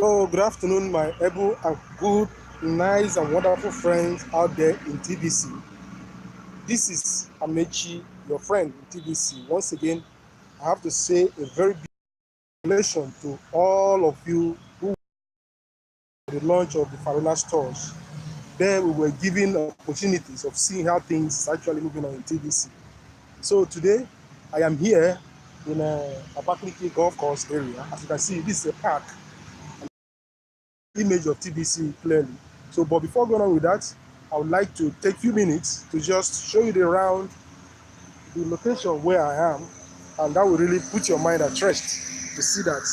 Hello, good afternoon, my able and good, nice and wonderful friends out there in TBC. This is Amechi, your friend in TBC. Once again, I have to say a very big congratulations to all of you who were at the launch of the Farina stores. There we were given opportunities of seeing how things are actually moving on in TBC. So today, I am here in a Abakaliki golf course area. As you can see, this is a park. Image of TBC clearly. So, but before going on with that, I would like to take a few minutes to just show you around the location where I am, and that will really put your mind at rest to see that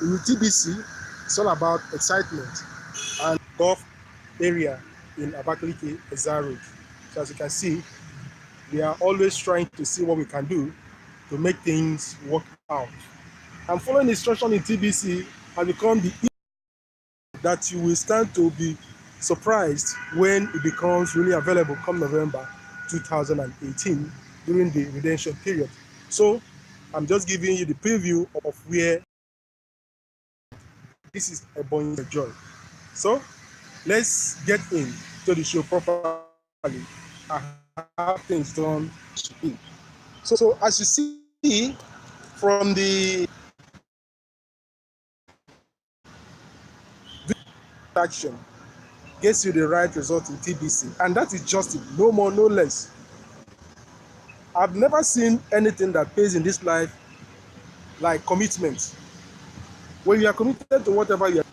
in TBC, it's all about excitement and golf area in Abakaliki Ezza Road. So as you can see, we are always trying to see what we can do to make things work out. And following instruction in TBC has become the that you will stand to be surprised when it becomes really available come November 2018 during the redemption period. So I'm just giving you the preview of where this is a bonus joy. So let's get into the show properly and have things done. So as you see from the action, gets you the right result in TBC, and that is just it, no more, no less. I've never seen anything that pays in this life like commitment. When you are committed to whatever you are,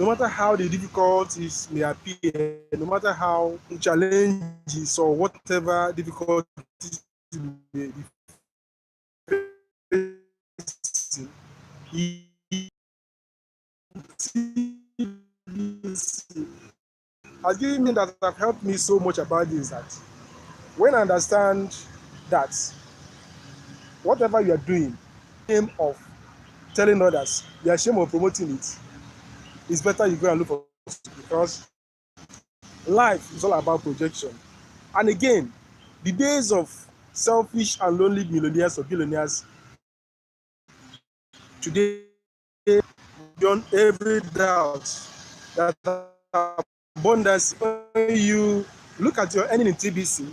no matter how the difficulties may appear, no matter how challenges or whatever difficulties you may be facing, has given me that have helped me so much about this that when I understand that whatever you are doing, aim of telling others, you are ashamed of promoting it, it's better you go and look for it, because life is all about projection. And again, the days of selfish and lonely millionaires or billionaires today, beyond every doubt, that abundance, when you look at your earning in TBC,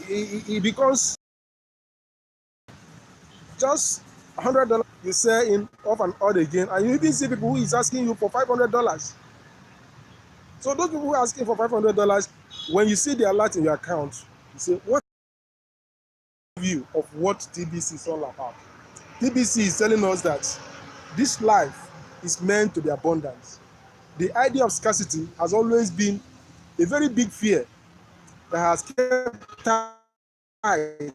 it becomes just $100 you sell in off and on again, and you even see people who is asking you for $500. So those people who are asking for $500, when you see the alert in your account, you say, what view of what TBC is all about? TBC is telling us that this life is meant to be abundance. The idea of scarcity has always been a very big fear that has kept tight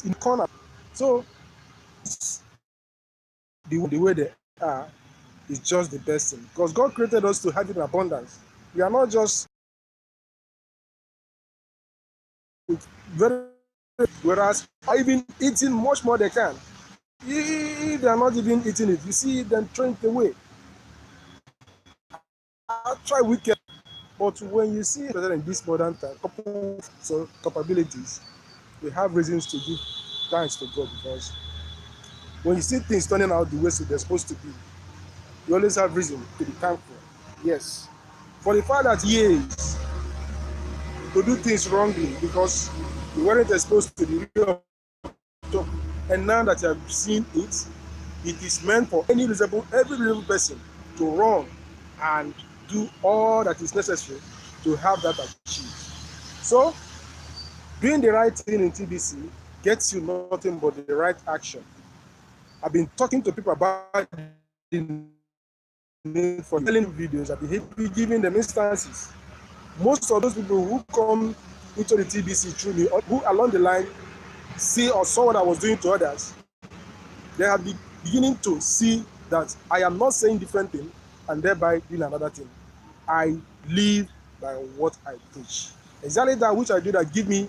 in the corner. So the way they are is just the best thing, because God created us to have it in abundance. We are not just very, whereas even eating much more they can. If they are not even eating it, you see them throwing it away. I'll try wicked, but when you see in this modern time, couple so capabilities, we have reasons to give thanks to God, because when you see things turning out the way they're supposed to be, you always have reason to be thankful. Yes, for the fact that years to do things wrongly because you weren't exposed to the real talk, and now that you have seen it, it is meant for every reasonable person to run and do all that is necessary to have that achieved. So, doing the right thing in TBC gets you nothing but the right action. I've been talking to people about the need for telling videos. I've been giving them instances. Most of those people who come into the TBC through me, or who along the line see or saw what I was doing to others, they have been beginning to see that I am not saying different thing and thereby doing another thing. I live by what I preach. Exactly that which I do that give me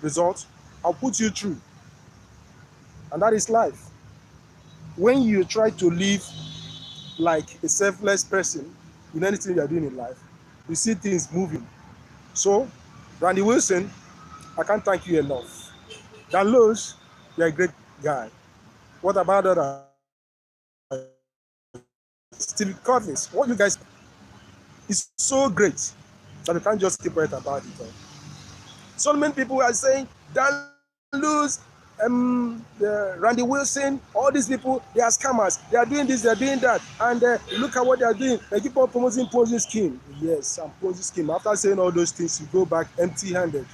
results, I'll put you through. And that is life. When you try to live like a selfless person in anything you are doing in life, you see things moving. So, Randy Wilson, I can't thank you enough. Dan Lowe's, you're a great guy. What about others? Steve Covey's, what you guys is so great that you can't just keep quiet about it all. So many people are saying Dan Lewis, Randy Wilson, all these people, they are scammers. They are doing this, they are doing that, and look at what they are doing. They keep on promoting Ponzi scheme. Yes, and Ponzi scheme. After saying all those things, you go back empty-handed.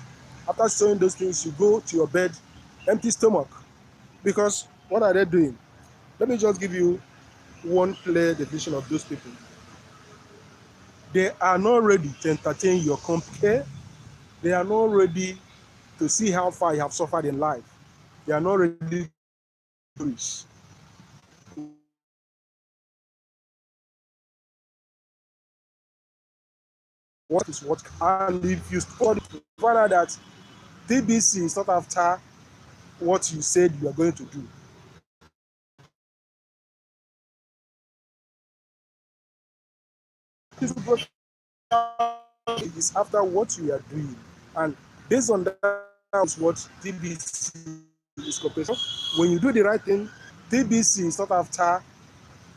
After saying those things, you go to your bed empty stomach. Because what are they doing? Let me just give you one clear definition of those people. They are not ready to entertain your company. They are not ready to see how far you have suffered in life. They are not ready to reach. What is what? And if you find out that TBC is not after what you said you are going to do. It is after what you are doing. And based on that is what TBC is cooperation. When you do the right thing, TBC is not after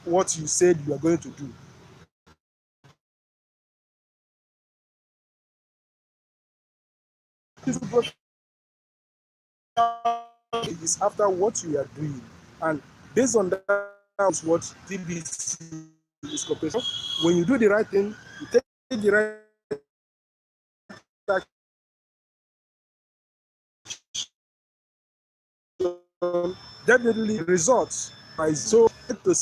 what you said you are going to do. It is after what you are doing. And based on that is what TBC is cooperation. When you do the right thing, you take the right action, definitely results are so to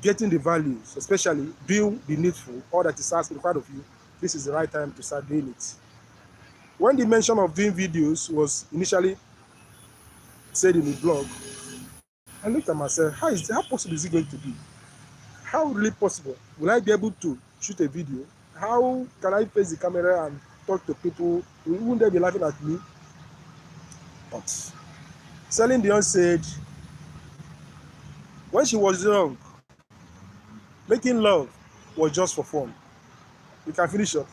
getting the values, especially do the needful, all that is asked in front of you. This is the right time to start doing it. When the mention of doing videos was initially said in the blog, I looked at myself, how possible is it going to be? How really possible? Will I be able to shoot a video? How can I face the camera and talk to people? Wouldn't they be laughing at me? But Celine Dion said, when she was young, making love was just for fun. You can finish up.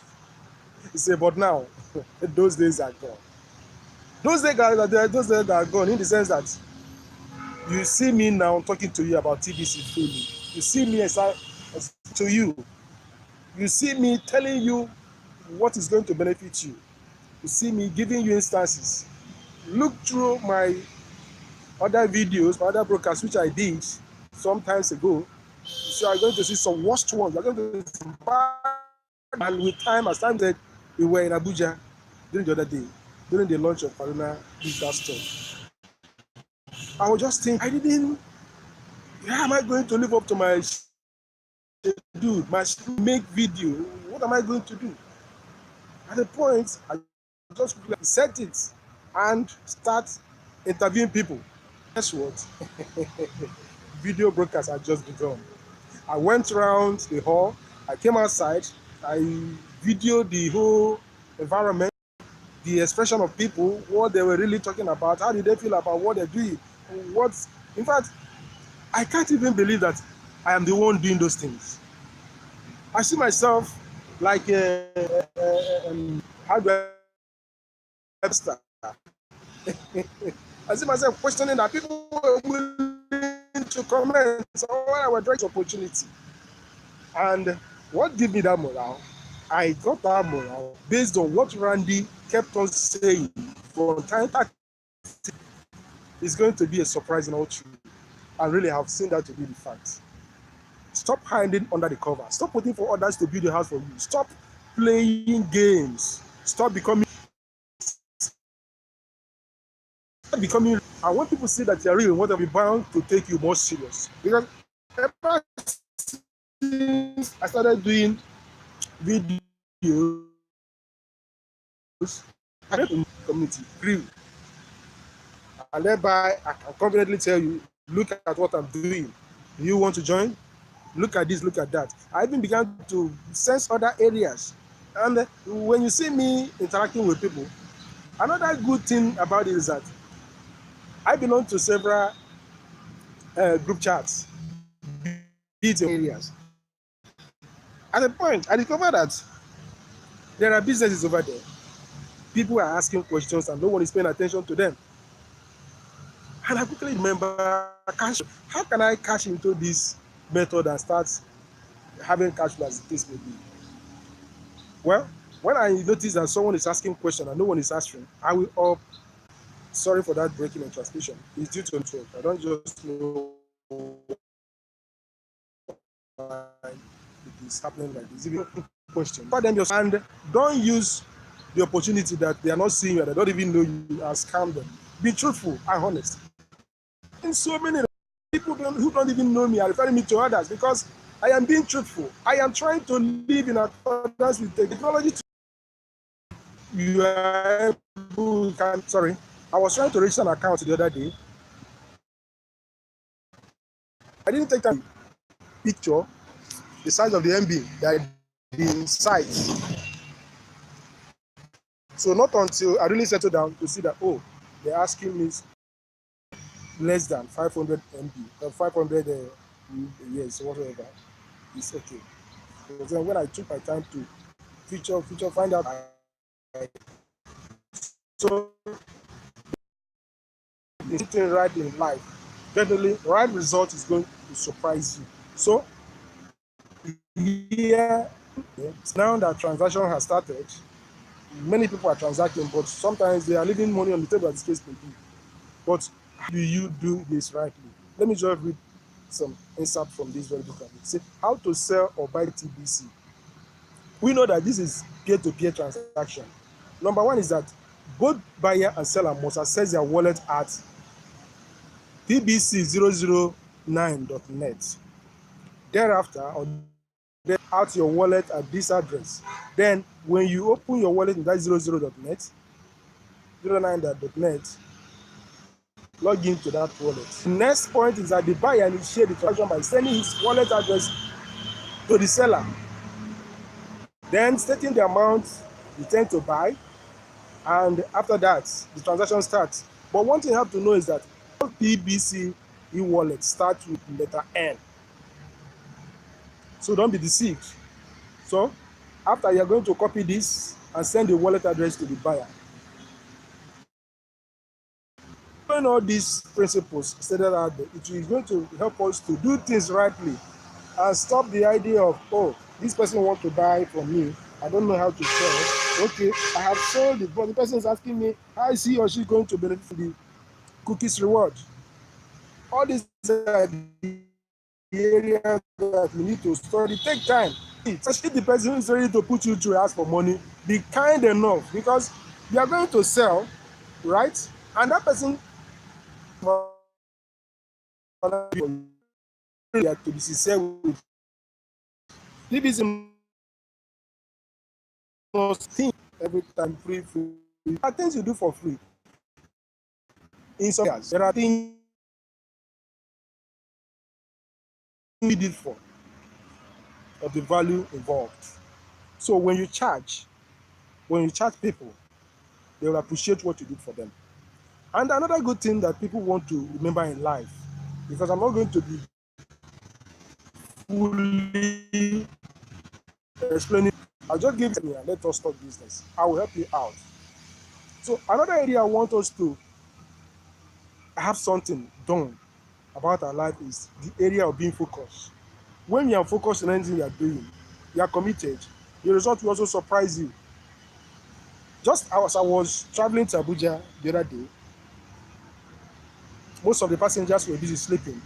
He said, but now, those days are gone. Those days are gone in the sense that you see me now talking to you about TBC freely. You see me as to you. You see me telling you what is going to benefit you. You see me giving you instances. Look through my other videos, my other broadcasts, which I did some times ago. So I'm going to see some worst ones. I'm going to see some bad. And with time, as time said, we were in Abuja during the other day, during the launch of Faruna Digital Store. I was just thinking, how am I going to live up to my schedule, make video? What am I going to do? At the point, I just set it and start interviewing people. Guess what? Video broadcasts had just begun. I went around the hall, I came outside, I videoed the whole environment, the expression of people, what they were really talking about, how did they feel about what they're doing, in fact, I can't even believe that I am the one doing those things. I see myself like how do I start? I see myself questioning that people were willing to comment on what I was trying to opportunity. And what gave me that morale? I got that morale based on what Randy kept on saying from time to time. It's going to be a surprise in all truth. I really have seen that to be the fact. Stop hiding under the cover. Stop waiting for others to build a house for you. Stop playing games. Stop becoming. And when people see that you're real, what they'll be bound to take you more serious. Because ever since I started doing videos, I in the community grew. And thereby, I can confidently tell you, look at what I'm doing. You want to join? Look at this, look at that. I even began to sense other areas. And when you see me interacting with people, another good thing about it is that I belong to several group chats, areas. At a point, I discovered that there are businesses over there. People are asking questions and no one is paying attention to them. And I quickly remember, how can I cash into this method and start having cash flow as the case may be. Well, when I notice that someone is asking question and no one is answering, I will up. Sorry for that breaking in transmission. It's due to network. I don't just know why it is happening like this. Even question. But then just and don't use the opportunity that they are not seeing you and they don't even know you and scam them. Be truthful and honest. And so many people who don't even know me are referring me to others because I am being truthful. I am trying to live in accordance with technology. You are able can sorry. I was trying to register an account the other day. I didn't take time picture the size of the MB that the site. So not until I really settled down to see that they're asking me less than 500 MB, 500 years, whatever. It's okay. Because then when I took my time to find out, so anything right in life, definitely right result is going to surprise you. So here, now that transaction has started, many people are transacting, but sometimes they are leaving money on the table as the case may be. But how do you do this rightly? Let me just read some insight from this very book. Say how to sell or buy TBC. We know that this is peer-to-peer transaction. Number one is that both buyer and seller must access their wallet at tbc009.net. Thereafter, out your wallet at this address. Then, when you open your wallet in that 00.net, 09.net, log into that wallet. The next point is that the buyer initiate the transaction by sending his wallet address to the seller, then stating the amount you intend to buy, and after that, the transaction starts. But one thing you have to know is that all TBC e-wallet starts with letter N. So don't be deceived. So after you're going to copy this and send the wallet address to the buyer. When all these principles stated out there, it is going to help us to do things rightly and stop the idea of, this person wants to buy from me. I don't know how to sell. Okay, I have sold it, but the person is asking me, how is he or she going to benefit from the cookies reward? All these are the areas that we need to study. Take time. Especially the person who is ready to put you through ask for money, be kind enough because you are going to sell, right? And that person to be sincere with. TBC must think every time free. There are things you do for free. In some years, there are things you need it for of the value involved. So when you charge people, they will appreciate what you did for them. And another good thing that people want to remember in life, because I'm not going to be fully explaining, I'll just give me and let us talk business. I will help you out. So another area I want us to have something done about our life is the area of being focused. When you are focused on anything you are doing, you are committed, the result will also surprise you. Just as I was traveling to Abuja the other day, most of the passengers were busy sleeping.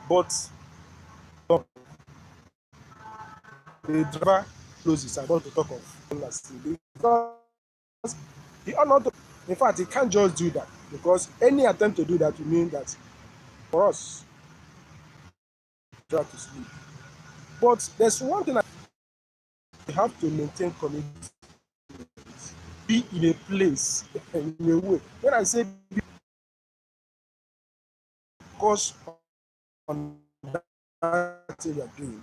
But the driver closes. I want to talk of because he ought not to, in fact, he can't just do that because any attempt to do that will mean that for us, try to sleep. But there's one thing we have to maintain commitment, be in a place, in a way. When I say be, focus on that thing you're doing.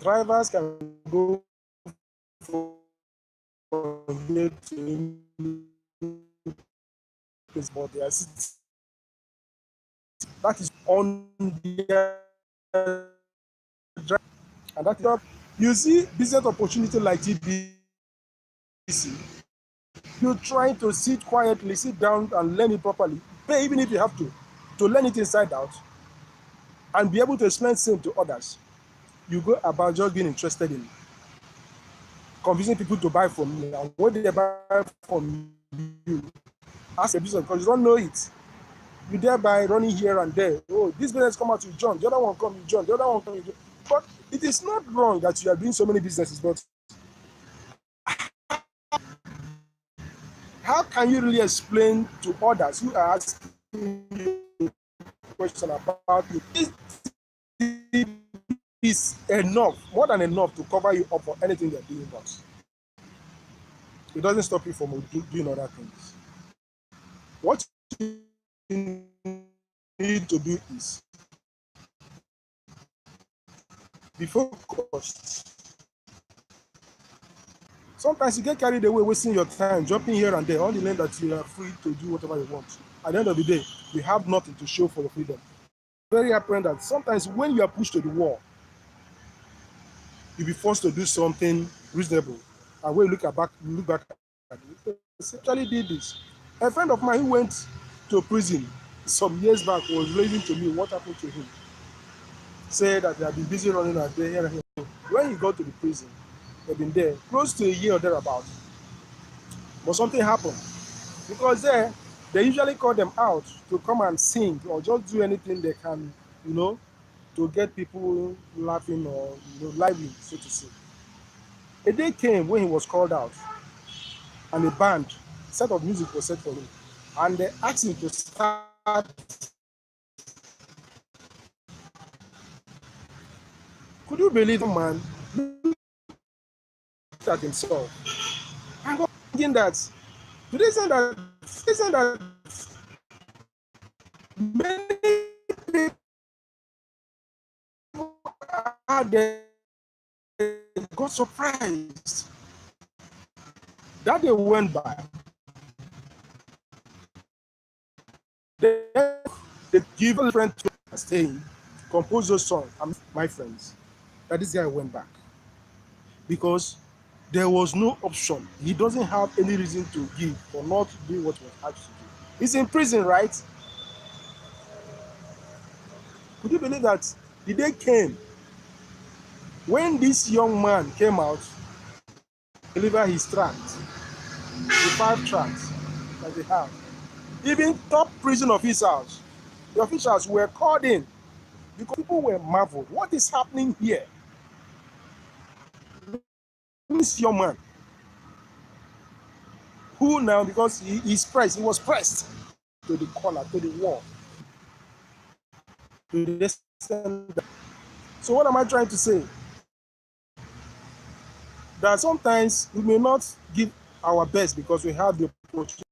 Drivers can go from here to place, but they are sitting. That is on their drive, and that is you see business opportunity like TBC You're trying to sit quietly, sit down and learn it properly. Pay even if you have to learn it inside out and be able to explain same to others. You go about just being interested in convincing people to buy from you. And when they buy from you, ask a business because you don't know it. You thereby running here and there. Oh, this business come out with John, the other one come with John, the other one come with John. But it is not wrong that you are doing so many businesses, but how can you really explain to others who are asking you a question about you? This is enough, more than enough to cover you up for anything you're doing, but it doesn't stop you from doing other things. What you need to do is be focused. Sometimes you get carried away, wasting your time, jumping here and there, only learn that you are free to do whatever you want. At the end of the day, you have nothing to show for your freedom. Very apparent that sometimes when you are pushed to the wall, you'll be forced to do something reasonable. And when you look back at it, you actually did this. A friend of mine who went to prison some years back was relating to me what happened to him. Said that they had been busy running a day here and here. When he got to the prison, they've been there close to a year or thereabout. But something happened. Because there, they usually call them out to come and sing or just do anything they can, you know, to get people laughing or lively, so to say. A day came when he was called out, and a band set of music was set for him, and they asked him to start. Could you believe the man looked at himself and was thinking that today, many people out there got surprised. That day went by. Then they give a friend to stay, compose those songs. And my friends, that this guy went back because there was no option. He doesn't have any reason to give or not do what he was asked to do. He's in prison, right? Could you believe that the day came when this young man came out, deliver his tracts, the 5 tracts that they have. Even top prison officials, the officials were called in because people were marveled. What is happening here? This young man, who now, because he was pressed to the corner, to the wall, to the extent. So what am I trying to say? That sometimes we may not give our best because we have the opportunity.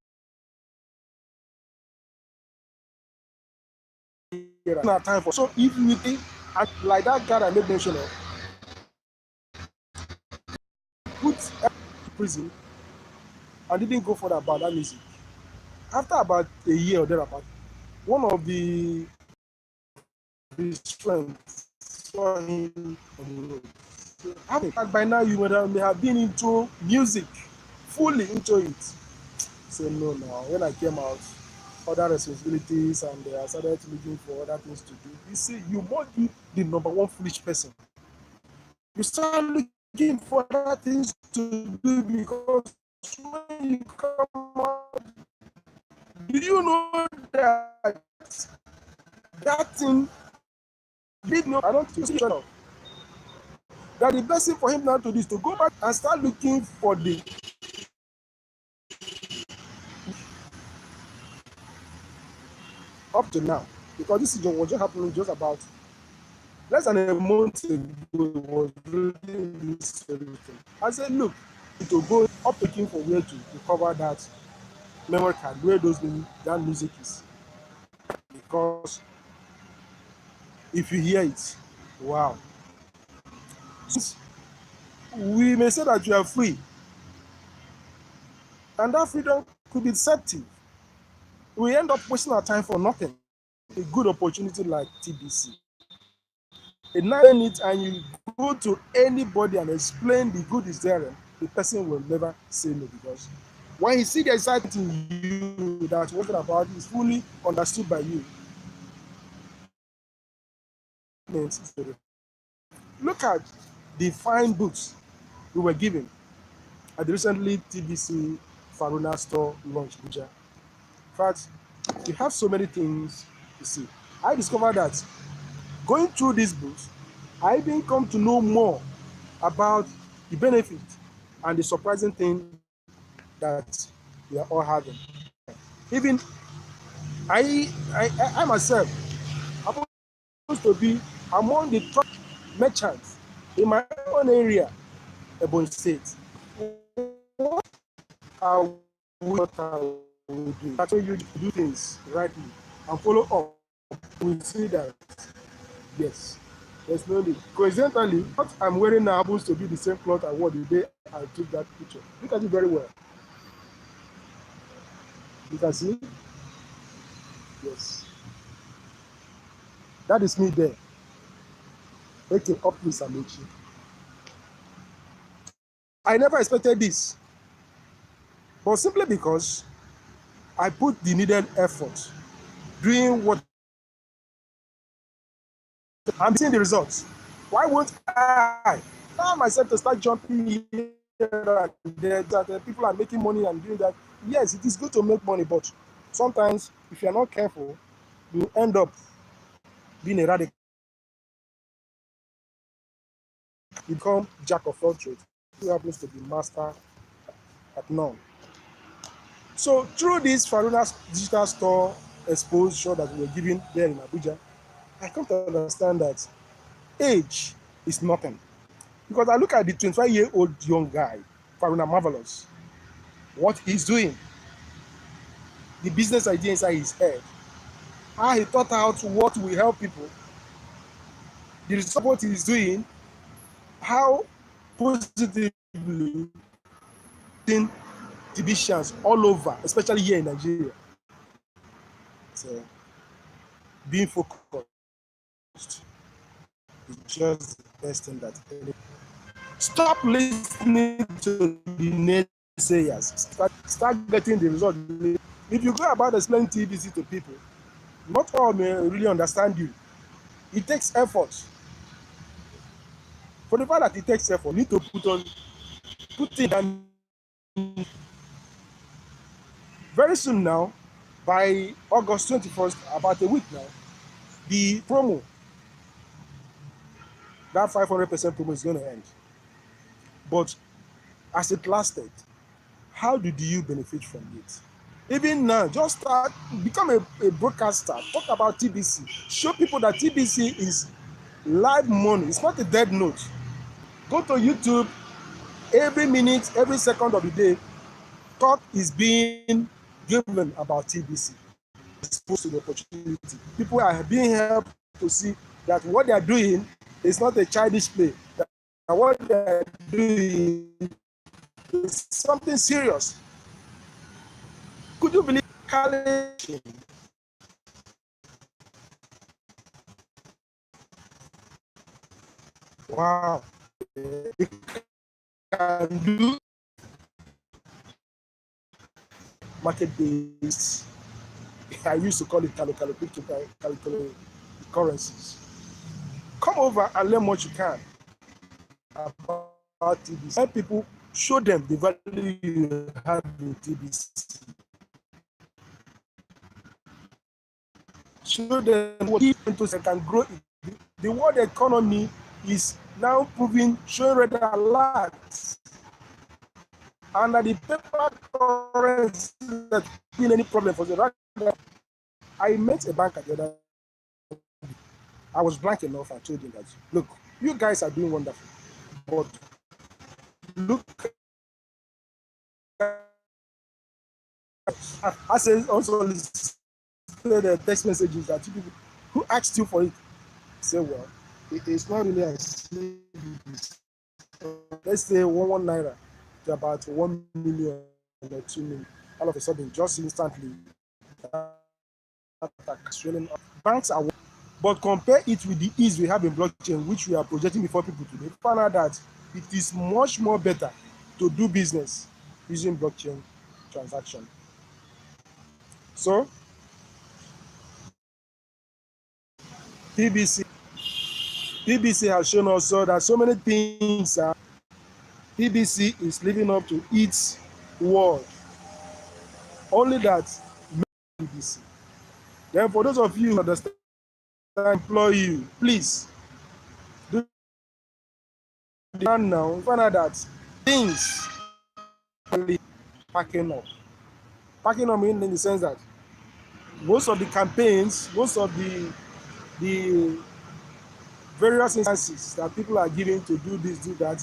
Our time for. So if we think, like that guy I made mention of, put prison and didn't go for that bad music. After about a year or thereabout, one of his friends saw him on the road. So, by now you may have been into music, fully into it. So no, now when I came out, other responsibilities and I started looking for other things to do. You see, you must be the number one foolish person. You start looking for other things to do because when you come out, do you know that that thing did not? I don't think so. That the best thing for him now to do is to go back and start looking for the up to now, because this is was just happening just about less than a month ago. It was really this everything. I said, look, to go up looking for where to recover that memory card where that music is, because if you hear it, wow. We may say that you are free, and that freedom could be deceptive. We end up wasting our time for nothing. A good opportunity like TBC. A nice it and you go to anybody and explain the good is there, the person will never say no because When you see the excitement in you that what about is fully understood by you, look at the fine books we were given at the recently TBC Faruna store launch, Abuja. In fact, we have so many things to see. I discovered that going through these books, I even come to know more about the benefit and the surprising thing that we are all having. Even I myself happens to be among the top merchants in my own area, Ebony State. What are what are we doing? That's when you do things rightly and follow up. We see that yes, there's no need. Coincidentally, what I'm wearing now happens to be the same cloth I wore the day I took that picture. Look at it very well. You can see? Yes. That is me there. Making up with Amici. I never expected this. But simply because I put the needed effort doing what I'm seeing the results. Why won't I allow myself to start jumping here and there that people are making money and doing that? Yes, it is good to make money, but sometimes if you're not careful, you end up being a radical. You become jack of all trades. Who happens to be master at none. So through this Faruna's digital store exposure that we were giving there in Abuja, I come to understand that age is nothing. Because I look at the 25-year-old young guy, Faruna Marvelous, what he's doing, the business idea inside his head, how he thought out what will help people, the result of what he's doing, how positively TBCians all over, especially here in Nigeria. So being focused is just the best thing that any. Stop listening to the naysayers. Start getting the result. If you go about explaining TBC to people, not all may really understand you. It takes effort. For the fact that it takes effort, you need to put it down. Very soon now, by August 21st, about a week now, the promo, that 500% promo is going to end. But as it lasted, how did you benefit from it? Even now, just start, become a broadcaster, talk about TBC, show people that TBC is live money. It's not a dead note. Go to YouTube, every minute, every second of the day, talk is being given about TBC. Exposed to the opportunity. People are being helped to see that what they are doing is not a childish play. That what they are doing is something serious. Could you believe college? Wow. They can do market-based. I used to call it currencies. Come over and learn what you can about TBC. Help people, show them the value you have in TBC. Show them what can grow. The world economy is now proving, showing red alerts. And that the paper currency that been any problem for the right. I met a banker the other day. I was blank enough and told him that, look, you guys are doing wonderful, but look, I said also the text messages that you people who asked you for it. Say, well, it's not really a let's say 1 naira to about 1 million or 2 million. All of a sudden, just instantly, banks are, but compare it with the ease we have in blockchain, which we are projecting before people today. Find out that it is much more better to do business using blockchain transaction. So TBC TBC has shown us so that so many things are TBC is living up to its word. Only that TBC. Then for those of you who understand, I implore you, please do now. Find out that things are really packing up. Packing up in the sense that most of the campaigns, most of the various instances that people are giving to do this, do that.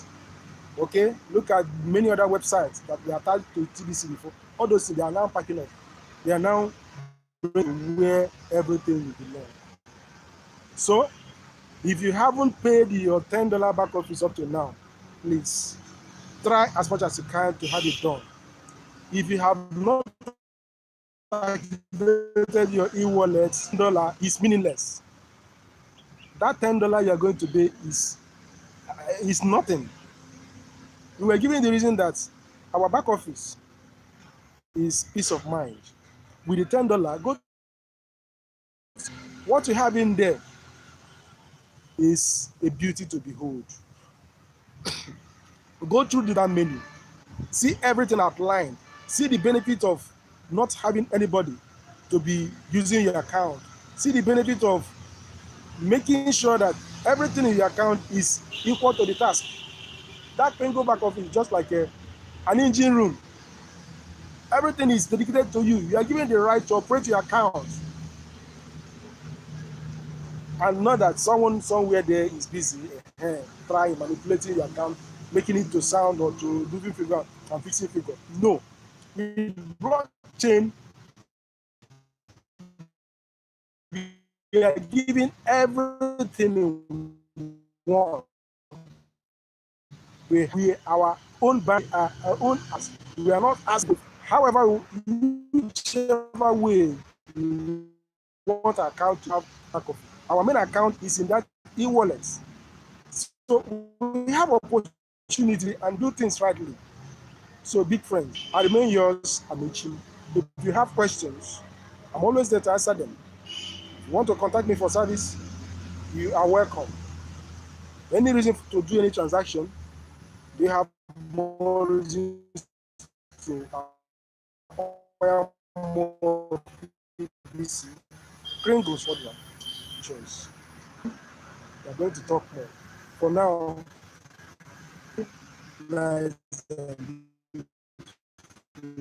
Okay, look at many other websites that were attached to TBC before. All those things, they are now packing up. They are now where everything will belong. So, if you haven't paid your $10 back office up to now, please try as much as you can to have it done. If you have not activated your e-wallet, $10 is meaningless. That $10 you are going to pay is nothing. We were given the reason that our back office is peace of mind. With the $10, go. What you have in there is a beauty to behold. Go through that menu, see everything outlined, see the benefit of not having anybody to be using your account, see the benefit of making sure that everything in your account is equal to the task. That Pengo back office is just like an engine room. Everything is dedicated to you. You are given the right to operate your account, and not that someone somewhere there is busy trying manipulating your account, making it to sound or to moving figure and fixing figure. No, with blockchain, we are giving everything in one. We our own bank, our own as we are not asking. However, whichever way we want our account to have back of, our main account is in that e-wallet. So we have opportunity and do things rightly. So big friends, I remain yours, Amichi. If you have questions, I'm always there to answer them. If you want to contact me for service, you are welcome. Any reason to do any transaction, they have more reasons to acquire more TBC. Pringles for them. Choice. We are going to talk more. For now, nice.